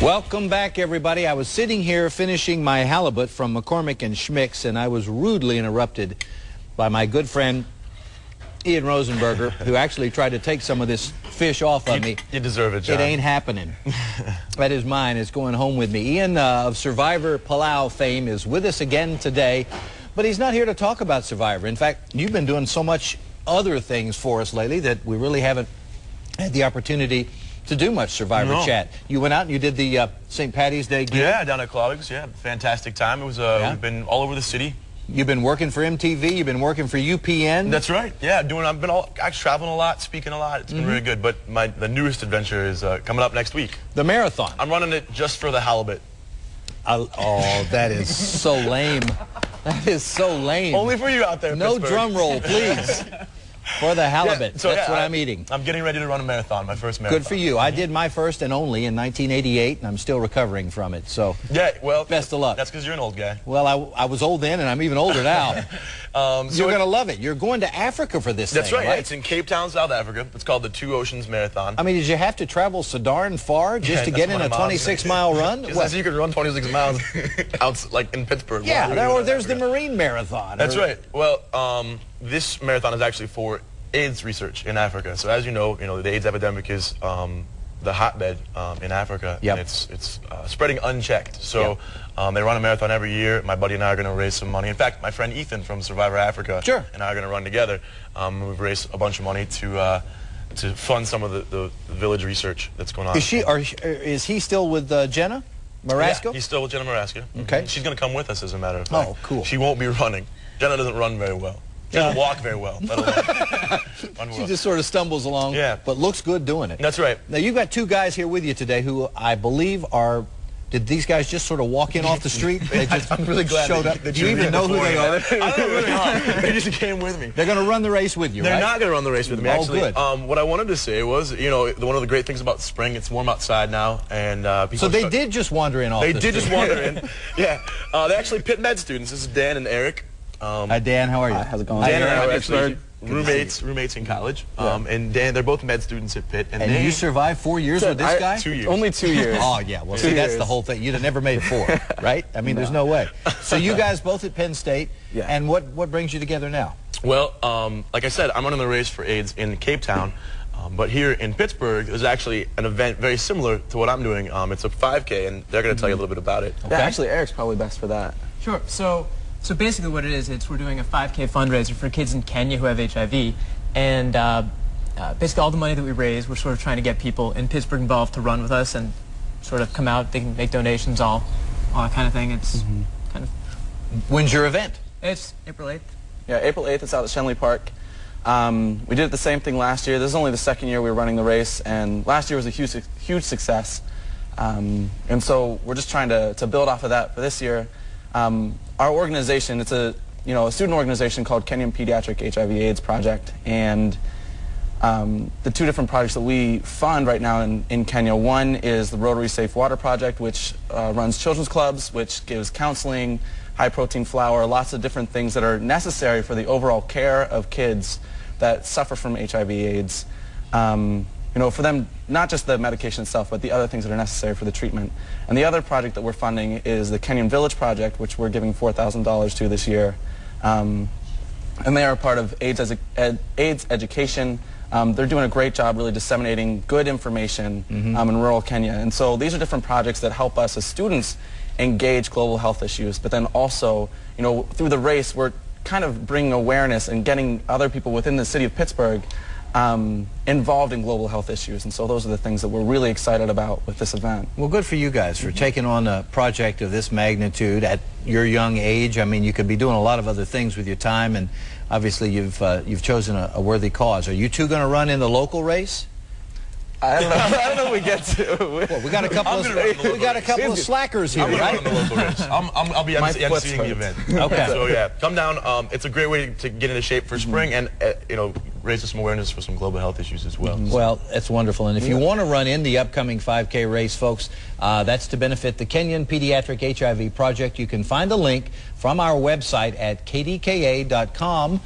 Welcome back, everybody. I was sitting here finishing my halibut from McCormick and Schmick's, and I was rudely interrupted by my good friend Ian Rosenberger, who actually tried to take some of this fish off of me. You deserve it, John. It ain't happening. That is mine. It's going home with me. Ian of Survivor Palau fame is with us again today, but he's not here to talk about Survivor. In fact, you've been doing so much other things for us lately that we really haven't had the opportunity to do much Survivor chat. You went out and you did the St. Patty's Day gig. Yeah, down at Claudius. Yeah, fantastic time. It was. We've been all over the city. You've been working for MTV. You've been working for UPN. That's right. Yeah, I've been actually traveling a lot, speaking a lot. It's been really good. But the newest adventure is coming up next week. The marathon. I'm running it just for the halibut. Oh, that is so lame. That is so lame. Only for you out there. No Pittsburgh. drum roll, please. For the halibut. Yeah, That's what I'm eating. I'm getting ready to run a marathon, my first marathon. Good for you. I did my first and only in 1988, and I'm still recovering from it. So yeah, well, best of luck. That's because you're an old guy. Well, I was old then, and I'm even older now. You're going to love it. You're going to Africa for this That's thing, right. right? It's in Cape Town, South Africa. It's called the Two Oceans Marathon. I mean, did you have to travel so darn far just to get in a 26-mile run? Just so you could run 26 miles out, like in Pittsburgh. Yeah, or there's the Marine Marathon. That's right. Well, this marathon is actually for AIDS research in Africa. So as you know, the AIDS epidemic is the hotbed in Africa. Yep. And it's spreading unchecked. So they run a marathon every year. My buddy and I are going to raise some money. In fact, my friend Ethan from Survivor Africa and I are going to run together. We've raised a bunch of money to fund some of the village research that's going on. Is he still with Jenna Marasco? Yeah, he's still with Jenna Marasco. Okay. She's going to come with us, as a matter of fact. Oh, cool. She won't be running. Jenna doesn't run very well. She doesn't walk very well. She just sort of stumbles along, but looks good doing it. That's right. Now, you've got two guys here with you today who I believe are... Did these guys just sort of walk in off the street? They just I'm really glad showed up. that Do you even know who they are? I don't know who they are. They just came with me. They're going to run the race with you, They're right? not going to run the race with me, actually. Good. What I wanted to say was, one of the great things about spring, it's warm outside now, and people... So they did just wander in off the street? They did just wander in. Yeah. They're actually Pitt Med students. This is Dan and Eric. Hi, Dan. How are you? How's it going? Dan and I are actually roommates in college. And Dan, they're both med students at Pitt. And you survived 4 years with this guy? 2 years. Only 2 years. Oh, yeah. Well, see, that's the whole thing. You'd have never made it 4, right? I mean, there's no way. So you guys both at Penn State. Yeah. And what brings you together now? Well, like I said, I'm running the race for AIDS in Cape Town. But here in Pittsburgh, there's actually an event very similar to what I'm doing. It's a 5K, and they're going to tell you a little bit about it. Okay. Yeah, actually, Eric's probably best for that. Sure. So basically what it is, we're doing a 5K fundraiser for kids in Kenya who have HIV. And basically all the money that we raise, we're sort of trying to get people in Pittsburgh involved to run with us and sort of come out. They can make donations, all that kind of thing. It's kind of... When's your event? It's April 8th. Yeah, April 8th, it's out at Shenley Park. We did the same thing last year. This is only the second year we were running the race, and last year was a huge success. And so we're just trying to build off of that for this year. Our organization, it's a student organization called Kenyan Pediatric HIV/AIDS Project, and the two different projects that we fund right now in Kenya, one is the Rotary Safe Water Project, which runs children's clubs, which gives counseling, high-protein flour, lots of different things that are necessary for the overall care of kids that suffer from HIV/AIDS. For them, not just the medication itself, but the other things that are necessary for the treatment. And the other project that we're funding is the Kenyan Village Project, which we're giving $4,000 to this year. And they are part of AIDS education. They're doing a great job really disseminating good information in rural Kenya. And so these are different projects that help us as students engage global health issues, but then also, through the race, we're kind of bringing awareness and getting other people within the city of Pittsburgh involved in global health issues. And so those are the things that we're really excited about with this event. Well, good for you guys for taking on a project of this magnitude at your young age. I mean, you could be doing a lot of other things with your time, and obviously you've chosen a worthy cause. Are you two going to run in the local race? I don't know. I don't know if we get to. Well, we got a couple of slackers here, right? I'm going to run the local race. I'll be emceeing the event. Okay. So yeah, come down. It's a great way to get into shape for spring and raise some awareness for some global health issues as well. Well, that's wonderful. And if you want to run in the upcoming 5K race, folks, that's to benefit the Kenyan Pediatric HIV Project. You can find the link from our website at kdka.com.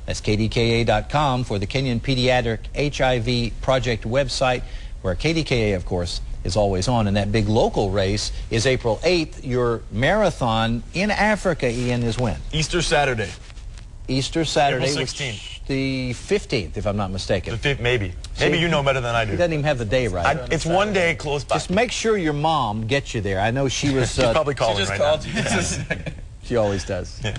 That's kdka.com for the Kenyan Pediatric HIV Project website, where KDKA, of course, is always on. And that big local race is April 8th. Your marathon in Africa, Ian, is when? Easter Saturday. Easter Saturday. April 16th. The 15th, if I'm not mistaken. Maybe. Maybe you know better than I do. He doesn't even have the day right. It's one day close by. Just make sure your mom gets you there. I know she was... She's probably calling right now. She always does. Yeah.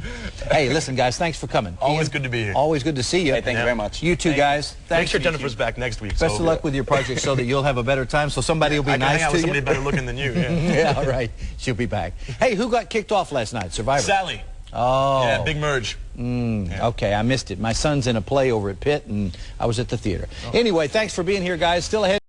Hey, listen, guys, thanks for coming. Always Ian, good to be here. Always good to see you. Hey, thank you very much. You two guys. Make sure Jennifer's back next week. Best of luck with your project so that you'll have a better time, so somebody will be nice to you. I can hang out with somebody better looking than you. Yeah. Yeah, all right. She'll be back. Hey, who got kicked off last night? Survivor? Sally. Oh. Yeah, big merge. Yeah. Okay, I missed it. My son's in a play over at Pitt, and I was at the theater. Anyway, thanks for being here, guys. Still ahead.